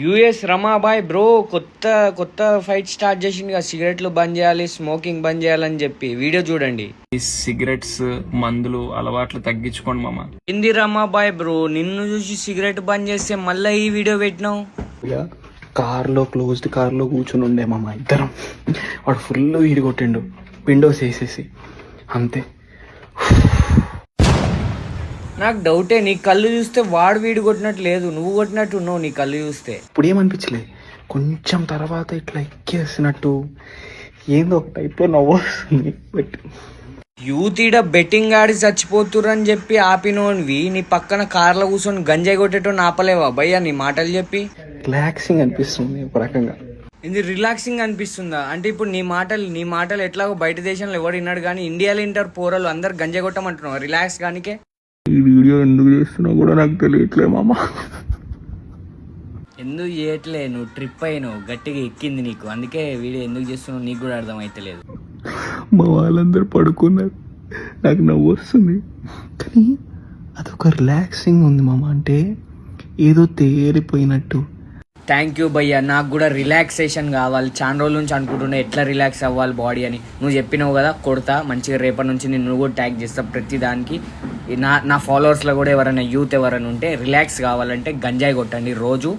US Ramabai bro కొత్త కొత్త fight start చేసింది కదా, సిగరెట్లు బంద్ చేయాలి, స్మోకింగ్ బంద్ చేయాలని చెప్పి. వీడియో చూడండి. ఈ సిగరెట్స్ మందులు అలవాట్లు తగ్గించుకోండి మామ. ఏంది రమాబాయ్ బ్రో, నిన్ను చూసి సిగరెట్ బంద్ చేస్తే మళ్ళీ ఈ వీడియో పెట్టినావు? కార్లో క్లోజ్డ్ కార్లో కూర్చొని ఉండే మామ ఇద్దరం. వాడు ఫుల్ వీడి కొట్టిండు విండోస్ వేసేసి, అంతే. నాకు డౌటే, నీ కళ్ళు చూస్తే వాడు వీడు కొట్టినట్టు లేదు, నువ్వు కొట్టినట్టు ఉన్నావు నీ కళ్ళు చూస్తే. ఇప్పుడు ఏమనిపించలే, కొంచెం తర్వాత ఇట్లా ఎక్కేసినట్టు ఏందో ఒక టైప్లో నవ్వు వస్తుంది. బట్ యూత్ ఈడ బెట్టింగ్ ఆడి చచ్చిపోతుర్రు అని చెప్పి ఆపినోనివి, నీ పక్కన కార్లో కూర్చొని గంజాయి కొట్టేటోని ఆపలేవా భయ్యా నీ మాటలు చెప్పి? రిలాక్సింగ్ అనిపిస్తుంది ఒక రకంగా. ఇది రిలాక్సింగ్ అనిపిస్తుందా? అంటే ఇప్పుడు నీ మాటలు ఎట్లాగో బయట దేశంలో ఎవడు విన్నాడు, కానీ ఇండియాలో ఇంటర్ పోరలు అందరు గంజాయి కొట్టమంటున్నావు రిలాక్స్ కానికే. ఈ వీడియో ఎందుకు చేస్తున్నా కూడా నాకు తెలియట్లే మామ. ఎందుకు చేయట్లే, నువ్వు ట్రిప్ అయినావు, గట్టిగా ఎక్కింది నీకు, అందుకే వీడియో ఎందుకు చేస్తున్నావు నీకు కూడా అర్థం అయితలేదు. మా వాళ్ళందరూ పడుకున్నారు, నాకు నవ్వు వస్తుంది, కానీ అదొక రిలాక్సింగ్ ఉంది మామ. అంటే ఏదో తేలిపోయినట్టు. థ్యాంక్ యూ భయ్యా, నాకు కూడా రిలాక్సేషన్ కావాలి. చాలా రోజుల నుంచి అనుకుంటుండే ఎట్లా రిలాక్స్ అవ్వాలి బాడీ అని. నువ్వు చెప్పినావు కదా, కొడతా మంచిగా, రేపటి నుంచి నేను కూడా ట్యాగ్ చేస్తా ప్రతి దానికి. నా ఫాలోవర్స్లో కూడా ఎవరైనా యూత్ ఎవరైనా ఉంటే రిలాక్స్ కావాలంటే గంజాయి కొట్టండి రోజు.